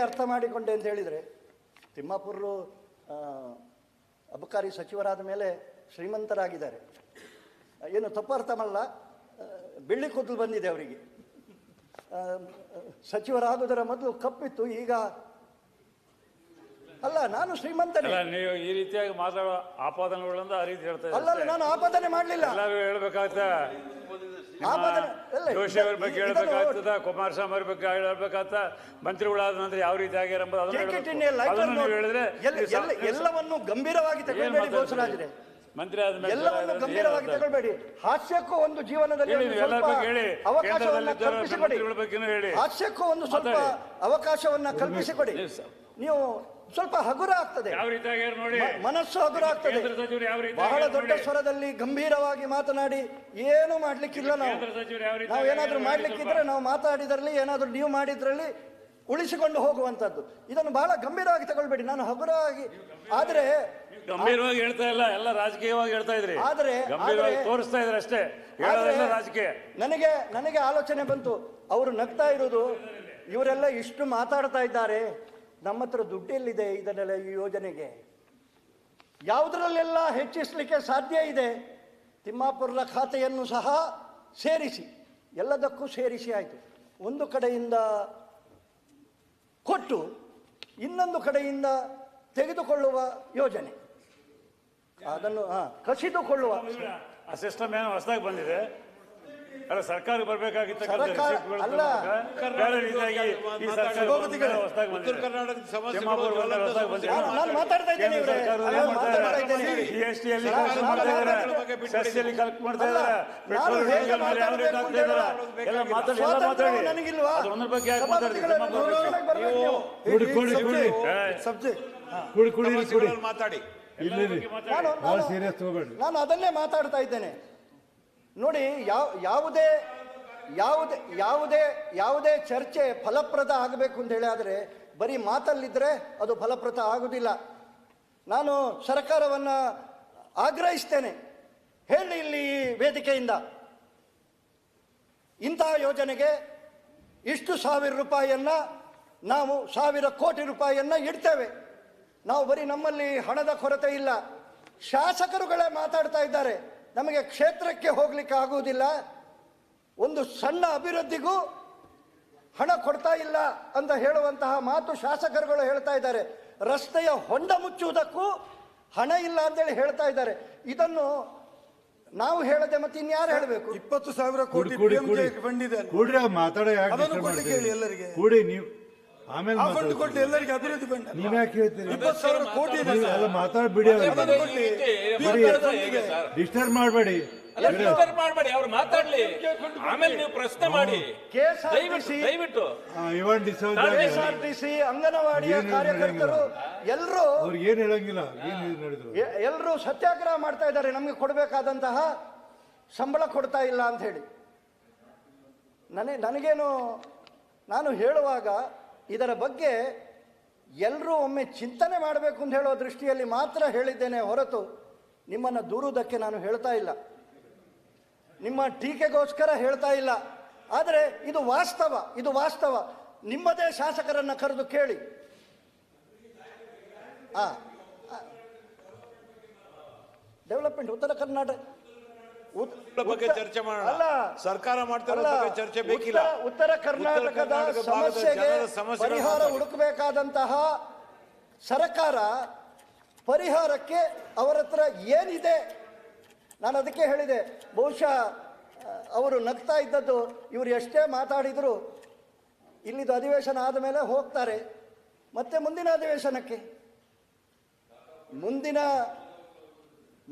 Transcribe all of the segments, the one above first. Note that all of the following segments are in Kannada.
ಅರ್ಥ ಮಾಡಿಕೊಂಡೆ ಅಂತ ಹೇಳಿದರೆ, ತಿಮ್ಮಾಪುರರು ಅಬಕಾರಿ ಸಚಿವರಾದ ಮೇಲೆ ಶ್ರೀಮಂತರಾಗಿದ್ದಾರೆ. ಏನು ತಪ್ಪು ಅರ್ಥ ಮಾಡಲ್ಲ, ಬೆಳ್ಳಿ ಕೂದಲು ಬಂದಿದೆ ಅವರಿಗೆ. ಸಚಿವರಾಗುವುದರ ಮೊದಲು ಕಪ್ಪಿತ್ತು, ಈಗ ಅಲ್ಲ. ನಾನು ಶ್ರೀಮಂತನೇ. ನೀವು ಈ ರೀತಿಯಾಗಿ ಮಾತಾಡೋ ಆಪಾದನೆಗಳಿಂದ ಆ ರೀತಿ ಹೇಳ್ತಾ ಅಲ್ಲ, ನಾನು ಆಪಾದನೆ ಮಾಡಲಿಲ್ಲ. ಎಲ್ಲರೂ ಹೇಳ್ಬೇಕಾಗ್ತದೆ. ಜೋಶಿ ಅವ್ರ ಬಗ್ಗೆ ಹೇಳ್ಬೇಕಾಗ್ತದ, ಕುಮಾರಸ್ವಾಮಿ ಅವ್ರ ಬಗ್ಗೆ ಹೇಳ್ಬೇಕಾಗ್ತ, ಮಂತ್ರಿಗಳಾದ ನಂತರ ಯಾವ ರೀತಿ ಆಗ್ಯಾರ ಹೇಳಿದ್ರೆ ಎಲ್ಲವನ್ನು ಗಂಭೀರವಾಗಿ ತಗೊಳ್ಬೇಡಿ ಗೋಸರಾಜ್ರೆ, ಮಂತ್ರಿ ಆದ್ಮೇಲೆ ಎಲ್ಲವನ್ನು ಗಂಭೀರವಾಗಿ ತಗೊಳ್ಬೇಡಿ. ಹಾಸ್ಯಕ್ಕೂ ಒಂದು ಜೀವನದಲ್ಲಿ ಅವಕಾಶವನ್ನ ಕಲ್ಪಿಸಿಕೊಡಿ. ಹಾಸ್ಯಕ್ಕೂ ಒಂದು ಸ್ವಲ್ಪ ಅವಕಾಶವನ್ನ ಕಲ್ಪಿಸಿಕೊಡಿ. ನೀವು ಸ್ವಲ್ಪ ಹಗುರ ಆಗ್ತದೆ, ಮನಸ್ಸು ಹಗುರ ಆಗ್ತದೆ. ಬಹಳ ದೊಡ್ಡ ಸ್ವರದಲ್ಲಿ ಗಂಭೀರವಾಗಿ ಮಾತನಾಡಿ ಏನು ಮಾಡ್ಲಿಕ್ಕಿಲ್ಲ. ನಾವು ಏನಾದ್ರೂ ಮಾಡ್ಲಿಕ್ಕಿದ್ರೆ ನಾವು ಮಾತಾಡಿದ್ರಲ್ಲಿ ಏನಾದ್ರೂ ನೀವು ಮಾಡಿದ್ರಲ್ಲಿ ಉಳಿಸಿಕೊಂಡು ಹೋಗುವಂತದ್ದು. ಇದನ್ನು ಬಹಳ ಗಂಭೀರವಾಗಿ ತಗೊಳ್ಬೇಡಿ. ನಾನು ಹಗುರವಾಗಿ ಆದ್ರೆ ಗಂಭೀರವಾಗಿ ಹೇಳ್ತಾ ಇಲ್ಲ, ಎಲ್ಲ ರಾಜಕೀಯವಾಗಿ ಹೇಳ್ತಾ ಇದ್ರಿ. ಆದ್ರೆ ತೋರಿಸ್ತಾ ಇದ್ರೆ ಅಷ್ಟೇ, ರಾಜಕೀಯ. ನನಗೆ ಆಲೋಚನೆ ಬಂತು, ಅವರು ನಗ್ತಾ ಇರೋದು, ಇವರೆಲ್ಲ ಇಷ್ಟು ಮಾತಾಡ್ತಾ ಇದ್ದಾರೆ, ನಮ್ಮ ಹತ್ರ ದುಡ್ಡೆಲ್ಲಿದೆ ಇದನ್ನೆಲ್ಲ ಈ ಯೋಜನೆಗೆ ಯಾವುದರಲ್ಲೆಲ್ಲ ಹೆಚ್ಚಿಸಲಿಕ್ಕೆ ಸಾಧ್ಯ ಇದೆ. ತಿಮ್ಮಾಪುರದ ಖಾತೆಯನ್ನು ಸಹ ಸೇರಿಸಿ, ಎಲ್ಲದಕ್ಕೂ ಸೇರಿಸಿ ಆಯಿತು. ಒಂದು ಕಡೆಯಿಂದ ಕೊಟ್ಟು ಇನ್ನೊಂದು ಕಡೆಯಿಂದ ತೆಗೆದುಕೊಳ್ಳುವ ಯೋಜನೆ, ಅದನ್ನು ಕಸಿದುಕೊಳ್ಳುವ ಸಿಸ್ಟಮ್ ಏನೋ ಹೊಸದಾಗಿ ಬಂದಿದೆ. ಅಲ್ಲ, ಸರ್ಕಾರ ಬರಬೇಕಾಗಿತ್ತು. ಅಲ್ಲ, ನಾನು ಮಾತಾಡ್ತಾ ಇದ್ದೇನೆ. ನನಗಿಲ್ವಾ ಮಾತಾಡಿ, ನಾನು ಅದನ್ನೇ ಮಾತಾಡ್ತಾ ಇದ್ದೇನೆ. ನೋಡಿ, ಯಾವುದೇ ಚರ್ಚೆ ಫಲಪ್ರದ ಆಗಬೇಕು ಅಂತ ಹೇಳಿ ಆದರೆ ಬರೀ ಮಾತಲ್ಲಿದ್ದರೆ ಅದು ಫಲಪ್ರದ ಆಗುವುದಿಲ್ಲ. ನಾನು ಸರ್ಕಾರವನ್ನು ಆಗ್ರಹಿಸ್ತೇನೆ, ಹೇಳಿ ಇಲ್ಲಿ ಈ ವೇದಿಕೆಯಿಂದ, ಇಂತಹ ಯೋಜನೆಗೆ ಇಷ್ಟು ಸಾವಿರ ರೂಪಾಯಿಯನ್ನ ನಾವು 1000 ಕೋಟಿ ರೂಪಾಯಿಯನ್ನ ಇಡ್ತೇವೆ. ನಾವು ಬರೀ ನಮ್ಮಲ್ಲಿ ಹಣದ ಕೊರತೆ ಇಲ್ಲ, ಶಾಸಕರುಗಳೇ ಮಾತಾಡ್ತಾ ಇದ್ದಾರೆ, ನಮಗೆ ಕ್ಷೇತ್ರಕ್ಕೆ ಹೋಗ್ಲಿಕ್ಕೆ ಆಗುವುದಿಲ್ಲ, ಒಂದು ಸಣ್ಣ ಅಭಿವೃದ್ಧಿಗೂ ಹಣ ಕೊಡ್ತಾ ಇಲ್ಲ ಅಂತ ಹೇಳುವಂತಹ ಮಾತು ಶಾಸಕರುಗಳು ಹೇಳ್ತಾ ಇದ್ದಾರೆ. ರಸ್ತೆಯ ಹೊಂಡ ಮುಚ್ಚುವುದಕ್ಕೂ ಹಣ ಇಲ್ಲ ಅಂತೇಳಿ ಹೇಳ್ತಾ ಇದ್ದಾರೆ. ಇದನ್ನು ನಾವು ಹೇಳದೆ ಮತ್ತೆ ಇನ್ಯಾರು ಹೇಳಬೇಕು? 20,000 ಕೋಟಿ ಫಂಡ್ ಇದೆ, ಎಲ್ಲರಿಗೆ ಕೂಡಿ ನೀವು ಆಮೇಲೆ ಕೊಟ್ಟು ಎಲ್ಲರಿಗೆ ಅಭಿವೃದ್ಧಿ ಫಂಡ್. ನೀವ್ ಯಾಕೆ ಹೇಳ್ತೀರಿ? 20,000 ಕೋಟಿ ಇದೆ, ಮಾತಾಡ್ಬಿಡಿ, ಡಿಸ್ಟರ್ಬ್ ಮಾಡಬೇಡಿ. ಮಾಡಬೇಡಿ, ಅವ್ರು ಮಾತಾಡ್ಲಿ, ಆಮೇಲೆ ನೀವು ಪ್ರಶ್ನೆ ಮಾಡಿ. ದಯವಿಟ್ಟು ಕೆಎಸ್ಆರ್ಟಿಸಿ ಅಂಗನವಾಡಿಯ ಕಾರ್ಯಕರ್ತರು ಎಲ್ಲರೂ ಅವ್ರಿಗೆ ಏನ್ ಹೇಳಂಗಿಲ್ಲ, ಎಲ್ಲರೂ ಸತ್ಯಾಗ್ರಹ ಮಾಡ್ತಾ ಇದ್ದಾರೆ, ನಮಗೆ ಕೊಡಬೇಕಾದಂತಹ ಸಂಬಳ ಕೊಡ್ತಾ ಇಲ್ಲ ಅಂತ ಹೇಳಿ. ನನಗೇನು, ನಾನು ಹೇಳುವಾಗ ಇದರ ಬಗ್ಗೆ ಎಲ್ಲರೂ ಒಮ್ಮೆ ಚಿಂತನೆ ಮಾಡಬೇಕು ಅಂತ ಹೇಳೋ ದೃಷ್ಟಿಯಲ್ಲಿ ಮಾತ್ರ ಹೇಳಿದ್ದೇನೆ ಹೊರತು ನಿಮ್ಮನ್ನು ದೂರುವುದಕ್ಕೆ ನಾನು ಹೇಳ್ತಾ ಇಲ್ಲ, ನಿಮ್ಮ ಟೀಕೆಗೋಸ್ಕರ ಹೇಳ್ತಾ ಇಲ್ಲ. ಆದರೆ ಇದು ವಾಸ್ತವ. ನಿಮ್ಮದೇ ಶಾಸಕರನ್ನು ಕರೆದು ಕೇಳಿ. ಡೆವಲಪ್ಮೆಂಟ್ ಉತ್ತರ ಕರ್ನಾಟಕ ಬಗ್ಗೆ ಚರ್ಚೆ ಮಾಡೋಣ. ಅಲ್ಲ, ಸರ್ಕಾರ ಮಾಡ್ತಿರೋ ಚರ್ಚೆ ಬೇಕಿಲ್ಲ. ಉತ್ತರ ಕರ್ನಾಟಕದ ಸಮಸ್ಯೆಗೆ ಪರಿಹಾರ ಹುಡುಕಬೇಕಾದಂತಹ ಸರ್ಕಾರ ಪರಿಹಾರಕ್ಕೆ ಅವರ ಹತ್ರ ಏನಿದೆ, ನಾನು ಅದಕ್ಕೆ ಹೇಳಿದೆ. ಬಹುಶಃ ಅವರು ನಗ್ತಾ ಇದ್ದದ್ದು, ಇವರು ಎಷ್ಟೇ ಮಾತಾಡಿದ್ರು ಇಲ್ಲಿದ್ದು ಅಧಿವೇಶನ ಆದ ಮೇಲೆ ಹೋಗ್ತಾರೆ ಮತ್ತೆ ಮುಂದಿನ ಅಧಿವೇಶನಕ್ಕೆ.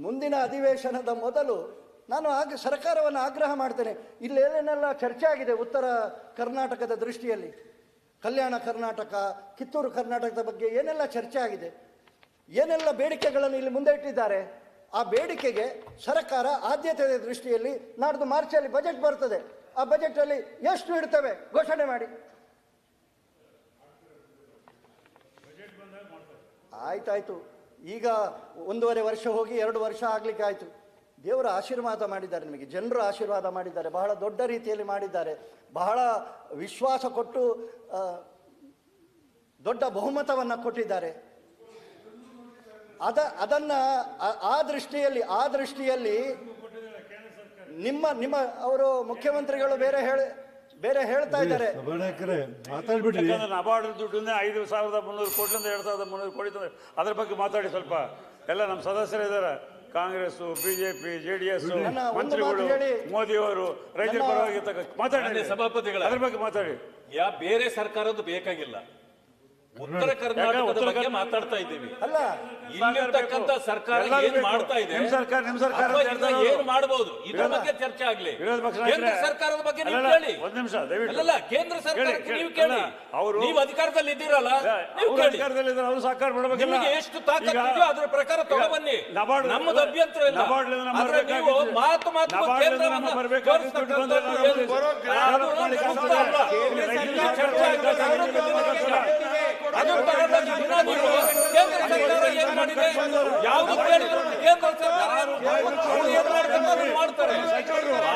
ಮುಂದಿನ ಅಧಿವೇಶನದ ಮೊದಲು ನಾನು ಸರ್ಕಾರವನ್ನು ಆಗ್ರಹ ಮಾಡ್ತೇನೆ. ಇಲ್ಲೇನೆಲ್ಲ ಚರ್ಚೆ ಆಗಿದೆ ಉತ್ತರ ಕರ್ನಾಟಕದ ದೃಷ್ಟಿಯಲ್ಲಿ, ಕಲ್ಯಾಣ ಕರ್ನಾಟಕ, ಕಿತ್ತೂರು ಕರ್ನಾಟಕದ ಬಗ್ಗೆ ಏನೆಲ್ಲ ಚರ್ಚೆ ಆಗಿದೆ, ಏನೆಲ್ಲ ಬೇಡಿಕೆಗಳನ್ನು ಇಲ್ಲಿ ಮುಂದೆ ಇಟ್ಟಿದ್ದಾರೆ. ಆ ಬೇಡಿಕೆಗೆ ಸರ್ಕಾರ ಆದ್ಯತೆಯ ದೃಷ್ಟಿಯಲ್ಲಿ ನಾಡ್ದು ಮಾರ್ಚಲ್ಲಿ ಬಜೆಟ್ ಬರ್ತದೆ, ಆ ಬಜೆಟ್ ಅಲ್ಲಿ ಎಷ್ಟು ಇಡ್ತೇವೆ ಘೋಷಣೆ ಮಾಡಿ. ಆಯ್ತಾಯ್ತು, ಈಗ 1.5 ವರ್ಷ ಹೋಗಿ 2 ವರ್ಷ ಆಗ್ಲಿಕ್ಕೆ ಆಯ್ತು. ದೇವರ ಆಶೀರ್ವಾದ ಮಾಡಿದ್ದಾರೆ ನಿಮಗೆ, ಜನರ ಆಶೀರ್ವಾದ ಮಾಡಿದ್ದಾರೆ, ಬಹಳ ದೊಡ್ಡ ರೀತಿಯಲ್ಲಿ ಮಾಡಿದ್ದಾರೆ, ಬಹಳ ವಿಶ್ವಾಸ ಕೊಟ್ಟು ದೊಡ್ಡ ಬಹುಮತವನ್ನು ಕೊಟ್ಟಿದ್ದಾರೆ. ಅದನ್ನ ಆ ದೃಷ್ಟಿಯಲ್ಲಿ ನಿಮ್ಮ ಅವರು ಮುಖ್ಯಮಂತ್ರಿಗಳು ಬೇರೆ ಹೇಳ್ತಾ ಇದ್ದಾರೆ. ಮಾತಾಡ್ಬಿಡ್ರಿ. ನಬಾರ್ಡ್ ದುಡ್ಡನ್ನೇ 5,300 ಕೋಟಿಯಿಂದ 2,300 ಕೋಟಿ ಅದ್ರ ಬಗ್ಗೆ ಮಾತಾಡಿ ಸ್ವಲ್ಪ. ಎಲ್ಲ ನಮ್ಮ ಸದಸ್ಯರಿದ್ದಾರೆ, ಕಾಂಗ್ರೆಸ್, ಬಿಜೆಪಿ, ಜೆಡಿಎಸ್ ಮಂತ್ರಿಗಳು, ಮೋದಿ ಅವರು ರೈತರ ಪರವಾಗಿ ಮಾತಾಡಿ. ಸಭಾಪತಿಗಳ ಅದ್ರ ಬಗ್ಗೆ ಮಾತಾಡಿ. ಬೇರೆ ಸರ್ಕಾರದ್ದು ಬೇಕಾಗಿಲ್ಲ. ಉತ್ತರ ಕರ್ನಾಟಕದ ಬಗ್ಗೆ ಮಾತಾಡ್ತಾ ಇದ್ದೀವಿ. ಅಲ್ಲ, ಇಲ್ಲಿರ್ತಕ್ಕಂಥ ಸರ್ಕಾರ ಏನ್ ಮಾಡ್ತಾ ಇದೆ, ನಿಮ್ ಸರ್ಕಾರ ಏನ್ ಮಾಡಬಹುದು, ಇದ್ರ ಬಗ್ಗೆ ಚರ್ಚೆ ಆಗ್ಲಿ. ಕೇಂದ್ರ ಸರ್ಕಾರದ ಬಗ್ಗೆ ನೀವು ಕೇಳಿ. ಒಂದ್ ನಿಮಿಷ ದಯವಿಟ್ಟು. ಅಲ್ಲ, ಕೇಂದ್ರ ಸರ್ಕಾರಕ್ಕೆ ನೀವು ಕೇಳಿ. ನೀವು ಅಧಿಕಾರದಲ್ಲಿ ಇದ್ದೀರಲ್ಲ, ನೀವು ಕೇಳಿ. ಅವರು ಸಹಕಾರ ಮಾಡಬೇಕು. ನಿಮಗೆ ಎಷ್ಟು ತಾಕತ್ತು ಇದೆಯೋ ಅದ್ರ ಪ್ರಕಾರ ತಗೊಬನ್ನಿ. ನಮ್ಮದು ಅಭ್ಯಂತರ ಇಲ್ಲ. ಆದ್ರೆ ನೀವು ಮಾತು ಕೇಂದ್ರವನ್ನು ಅದು ತಗೊಂಡಾಗ ನೀವು ಕೇಂದ್ರ ಸರ್ಕಾರ ಏನ್ ಮಾಡಿದೆ, ಯಾವ್ದು ಕೇಳಿದ್ರು ಕೇಂದ್ರ ಸರ್ಕಾರ ಏನ್ ಮಾಡ್ತಾರೆ.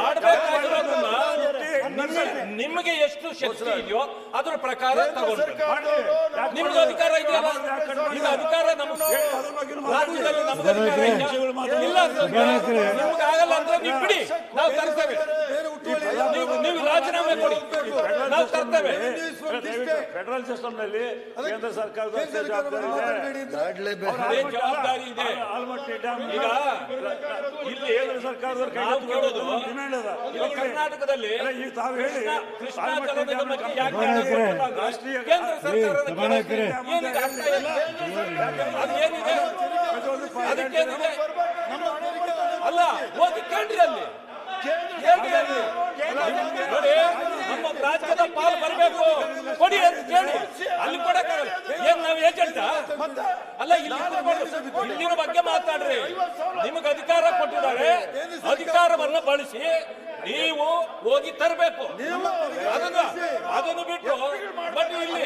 ಮಾಡ್ಬೇಕಾಗಿರೋದನ್ನ ನಿಮಗೆ ಎಷ್ಟು ಶಕ್ತಿ ಇದೆಯೋ ಅದ್ರ ಪ್ರಕಾರ ತಗೊಳ್ಬೇಕು. ನಿಮ್ಗೆ ಅಧಿಕಾರ ಇದೆಯಲ್ಲ, ಈಗ ಅಧಿಕಾರ ರಾಜ್ಯದಲ್ಲಿ ನಮ್ಗೆ ಅಧಿಕಾರ ಇಲ್ಲ. ನಿಮ್ಗೆ ಆಗಲ್ಲ ಅಂದ್ರೆ ನೀವು ಬಿಡಿ, ನಾವು ತರ್ತೇವೆ. ನೀವು ರಾಜೀನಾಮೆ ಕೊಡಿ, ನಾವು ತರ್ತೇವೆ. ಫೆಡರಲ್ ಸಿಸ್ಟಮ್ ನಲ್ಲಿ ಕೇಂದ್ರ ಸರ್ಕಾರದ ಜವಾಬ್ದಾರಿ ಇದೆ. ಈಗ ಇಲ್ಲಿ ಕೇಂದ್ರ ಸರ್ಕಾರದವ್ರು ಕರ್ನಾಟಕದಲ್ಲಿ ಕೃಷ್ಣಾ ಜಲದ ಬಗ್ಗೆ ಯಾಕೆ ಕೇಂದ್ರ ಸರ್ಕಾರದ ಏನಿದೆ ಅರ್ಥ ಇಲ್ಲ. ಅದೇನಿದೆ, ಅದಕ್ಕೇನಿದೆ ಅಲ್ಲ, ಹೋಗಿ ಕೇಳ್ರಿ ಅಲ್ಲಿ. ನೋಡಿ, ನಮ್ಮ ರಾಜ್ಯದ ಪಾಲು ಬರಬೇಕು, ಕೊಡಿ ಅಂತ ಕೇಳಿ. ಅಲ್ಲಿ ಕೊಡಕ್ಕಾಗಲ್ಲ. ಏನ್ ನಾವು ಏಜೆಂಟ ಅಲ್ಲ? ಇಲ್ಲಿನ ಬಗ್ಗೆ ಮಾತಾಡ್ರಿ. ನಿಮಗೆ ಅಧಿಕಾರ ಕೊಟ್ಟಿದ್ದಾರೆ, ಅಧಿಕಾರವನ್ನು ಬಳಸಿ ನೀವು ಹೋಗಿ ತರಬೇಕು. ಅದನ್ನು ಬಿಟ್ಟು ಬಟ್ ಇಲ್ಲಿ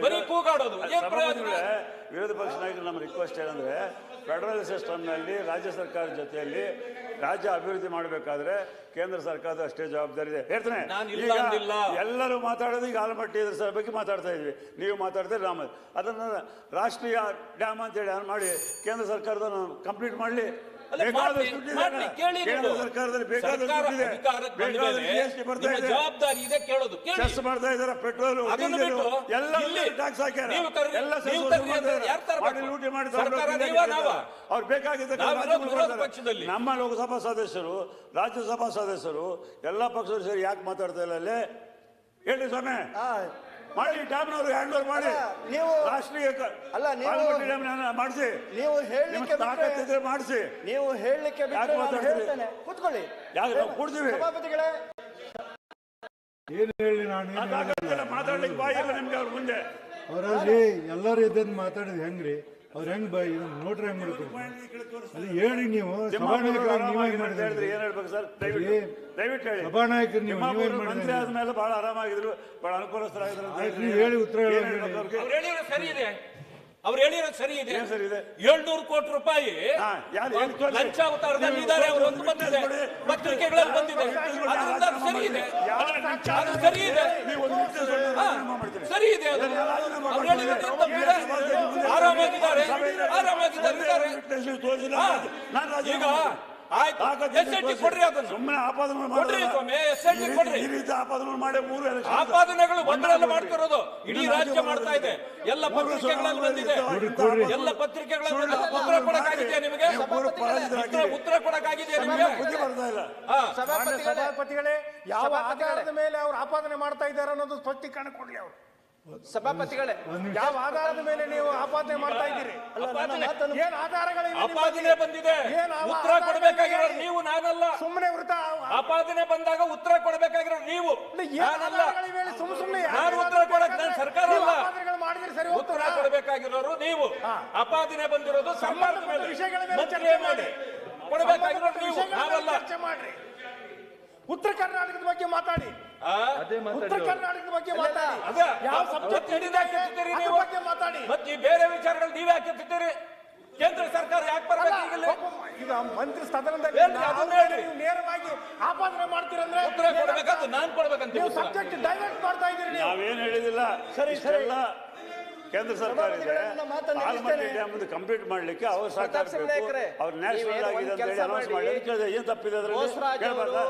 ಬರೀ ಕೂಗಾಡೋದು ಏನ್ ಪ್ರಯೋಜನ? ವಿರೋಧ ಪಕ್ಷ ನಾಯಕರು ನಮ್ಮ ರಿಕ್ವೆಸ್ಟ್ ಏನಂದ್ರೆ, ಫೆಡರಲ್ ಸಿಸ್ಟಮ್ನಲ್ಲಿ ರಾಜ್ಯ ಸರ್ಕಾರದ ಜೊತೆಯಲ್ಲಿ ರಾಜ್ಯ ಅಭಿವೃದ್ಧಿ ಮಾಡಬೇಕಾದ್ರೆ ಕೇಂದ್ರ ಸರ್ಕಾರದ ಅಷ್ಟೇ ಜವಾಬ್ದಾರಿ ಇದೆ. ಹೇಳ್ತಾನೆ, ಎಲ್ಲರೂ ಮಾತಾಡೋದು ಈಗ ಆಲಮಟ್ಟಿ ಇದ್ರ ಬಗ್ಗೆ ಮಾತಾಡ್ತಾ ಇದ್ವಿ, ನೀವು ಮಾತಾಡ್ತೀರಿ ರಾಮ. ಅದನ್ನ ರಾಷ್ಟ್ರೀಯ ಡ್ಯಾಮ್ ಅಂತೇಳಿ ಮಾಡಿ ಕೇಂದ್ರ ಸರ್ಕಾರದ ಕಂಪ್ಲೀಟ್ ಮಾಡಲಿ. ಜವಾಬ್ದಾರಿ ಇದೆ ಕೇಳೋದು. ಚೆಸ್ ಮಾಡ್ತಾ ಇದಾರೆ, ಪೆಟ್ರೋಲ್ ಎಲ್ಲ ಟ್ಯಾಕ್ಸ್ ಹಾಕ್ಯಾರ, ಎಲ್ಲ ಲೂಟಿ ಮಾಡಿ ಅವ್ರು ಬೇಕಾಗಿದ್ದ. ನಮ್ಮ ಲೋಕಸಭಾ ಸದಸ್ಯರು, ರಾಜ್ಯಸಭಾ ಸದಸ್ಯರು, ಎಲ್ಲ ಪಕ್ಷದವರು ಸೇರಿ ಯಾಕೆ ಮಾತಾಡ್ತಾ ಇಲ್ಲ ಅಲ್ಲೇ ಹೇಳಿ ಸ್ವಾಮಿ? ಮಾಡಿ ಡ್ಯಾಮ್ನವರು ಹ್ಯಾಂಡ್ ಓವರ್ ಮಾಡಿ. ನೀವು ರಾಷ್ಟ್ರೀಯ ಮಾಡಿಸಿ, ನೀವು ಹೇಳಲಿಕ್ಕೆ ಮಾಡಿಸಿ. ನೀವು ಹೇಳಲಿಕ್ಕೆ ಕೂತ್ಕೊಳ್ಳಿ, ಯಾಕೆ ಕೂಡ್ತೀವಿ? ಏನ್ ಹೇಳಿ ನಾನು ಮಾತಾಡ್ಲಿಕ್ಕೆ ಬಾಯಿಲ್ಲ ನಿಮ್ಗೆ. ಅವ್ರ ಮುಂದೆ ಅವರಲ್ಲಿ ಎಲ್ಲರೂ ಇದ್ದಂದು ಮಾತಾಡಿದ್ ಹೆಂಗ್ರಿ? ಅವ್ರು ಹೆಂಗ್ ನೋಡ್ರಿ ಹೆಂಗ್ ಮಾಡ್ತಾರೆ ಅಲ್ಲಿ ಹೇಳಿ. ನೀವು ಸಭಾನಾಯಕರು ಏನ್ ಹೇಳ್ಬೇಕು ಸರ್? ದಯವಿಟ್ಟು ಹೇಳಿ. ಸಭಾನಾಯಕರು ನೀವು ಮಂತ್ರಿ ಆದ್ಮೇಲೆ ಬಹಳ ಆರಾಮಾಗಿದ್ರು, ಬಹಳ ಅನುಕೂಲಸ್ಥರಾಗಿದ್ರು. ನೀವು ಹೇಳಿ ಉತ್ತರ ಹೇಳಿ. ಸರಿ ಇದೆ, ಅವ್ರು ಹೇಳಿರೋದು ಸರಿ ಇದೆ. 700 ಕೋಟಿ ರೂಪಾಯಿ ಲಂಚ ಅವತಾರದಲ್ಲಿ ಇದ್ದಾರೆ. ಅವರು ಒಂದು ಬಂದಿದೆ, ಪತ್ರಿಕೆಗಳಲ್ಲಿ ಬಂದಿದೆ. ಅದರಿಂದ ಸರಿ ಇದೆ, ಸರಿ ಇದೆ, ಸರಿ ಇದೆ. ಆರಾಮಾಗಿದ್ದಾರೆ, ಆರಾಮಾಗಿದ್ದಾರೆ. ಈಗ ಆಯ್ತು, SIT ಕೊಡ್ರಿ, ಅದನ್ನು ಸುಮ್ಮನೆ ಆಪಾದನೆ ಕೊಡ್ರಿ ಸ್ವಾಮಿ, SIT ಕೊಡ್ರಿ. ಈ ರೀತಿ ಆಪಾದನೆ ಮಾಡಿ 3 ಆಪಾದನೆಗಳು ಒಂದರಲ್ಲ ಮಾಡ್ತಿರೋದು, ಇಡೀ ರಾಜ್ಯ ಮಾಡ್ತಾ ಇದೆ. ಎಲ್ಲ ಪತ್ರಿಕೆಗಳಲ್ಲಿ ಬಂದಿದೆ, ಎಲ್ಲ ಪತ್ರಿಕೆಗಳಲ್ಲಿ ಉತ್ತರ ಕೊಡಕ್ಕಾಗಿದೆಯಾ ನಿಮಗೆ? ಉತ್ತರ ಕೊಡಕ್ಕಾಗಿದೆಯಾ ನಿಮಗೆ? ಸಭಾಪತಿಗಳೇ, ಯಾವ ಆಧಾರದ ಮೇಲೆ ಅವ್ರು ಆಪಾದನೆ ಮಾಡ್ತಾ ಇದ್ದಾರೆ ಅನ್ನೋದು ಸ್ಪಷ್ಟೀಕರಣ ಕೊಡ್ಲಿ ಅವರು. ಸಭಾಪತಿಗಳೇ, ಯಾವ ಆಧಾರದ ಮೇಲೆ ನೀವು ಆಪಾದನೆ ಮಾಡ್ತಾ ಇದ್ದೀರಿ? ಏನ್ ಆಧಾರಗಳಿವೆ? ಆಪಾದನೆ ಬಂದಿದೆ, ಉತ್ತರ ಕೊಡಬೇಕಾಗಿರೋ ನೀವು, ನಾನಲ್ಲ. ಸುಮ್ಮನೆ ವೃತ್ತ ಆಪಾದನೆ ಬಂದಾಗ ಉತ್ತರ ಕೊಡಬೇಕಾಗಿರೋ ನೀವು, ನಾನಲ್ಲ. ಸುಮ್ಮನೆ ನಾನು ಉತ್ತರ ಕೊಡಕ್ ನಾನು ಸರ್ಕಾರ ಅಲ್ಲ. ಮಾಡಿದ್ರೆ ಸರಿ, ಉತ್ತರ ಕೊಡಬೇಕಾಗಿರೋರು ನೀವು. ಆಪಾದನೆ ಬಂದಿರೋದು ಸರ್ಕಾರದ ಮೇಲೆ, ವಿಷಯಗಳ ಮೇಲೆ ಚರ್ಚೆ ಮಾಡಿ ಕೊಡಬೇಕಾಗಿರೋರು ನೀವು, ನಾವಲ್ಲ. ಚರ್ಚೆ ಮಾಡ್ರಿ. ಉತ್ತರ ಕರ್ನಾಟಕದ ಬಗ್ಗೆ ಮಾತಾಡಿ, ಉತ್ತರ ಕರ್ನಾಟಕದ ಬಗ್ಗೆ ಮಾತಾಡಿ. ಯಾವ ಸಬ್ಜೆಕ್ಟ್ ಬಗ್ಗೆ ಮಾತಾಡಿ. ಮತ್ತೆ ಬೇರೆ ವಿಚಾರಗಳು ನೀವೇ ಹಾಕಿರ್ತೀರಿ. ಕೇಂದ್ರ ಸರ್ಕಾರ ಯಾಕೆ ಬರ್ಬೇಕು ಈಗ ಇಲ್ಲಿ? ಈಗ ಮಂತ್ರಿ ಸದನದಲ್ಲಿ ಹೇಳ್ರಿ, ಅದನ್ನ ಹೇಳ್ರಿ. ನೀವು ನೇರವಾಗಿ ಆಪಾದನೆ ಮಾಡ್ತೀರಂದ್ರೆ ಉತ್ತರ ಕೊಡ್ಬೇಕಂತ ನಾನ್ ಕೊಡ್ಬೇಕಂತ ನೀವು ಸಬ್ಜೆಕ್ಟ್ ಡೈವರ್ಟ್ ಮಾಡ್ತಾ ಇದ್ದೀರಿ ನೀವು. ನಾವೇನು ಹೇಳಿದಿಲ್ಲ. ಸರಿ. ಇಷ್ಟೆಲ್ಲ ಕೇಂದ್ರ ಸರ್ಕಾರ ಇದೆ. ನನ್ನ ಮಾತನ್ನು ಆಲಮಟ್ಟಿ ನಿಲ್ಲಿಸ್ತೇನೆ. ಡ್ಯಾಮ್ ಕಂಪ್ಲೀಟ್ ಮಾಡ್ಲಿಕ್ಕೆ ಅವ್ರು ಪ್ರತಾಪ್ ಸಿಂಗ್ ಸಹಕಾರ ನಾಯಕ್ರೆ, ಅವ್ರು ನ್ಯಾಷನಲ್ ನೀವೇನು ಆಗಿದೆ ಒಂದ್ ಅಂತ ಹೇಳಿ ಕೆಲ್ಸ ಅನೌನ್ಸ್ ಮಾಡಿ, ಮಾಡಿ ಕೇಳಿದೆ. ಏನ್ ತಪ್ಪಿದೆ ಅದರಲ್ಲಿ? ಬೋಸರಾಜ್ ಅವರು ಕೇಳ್ಬಾರ್ದಾ?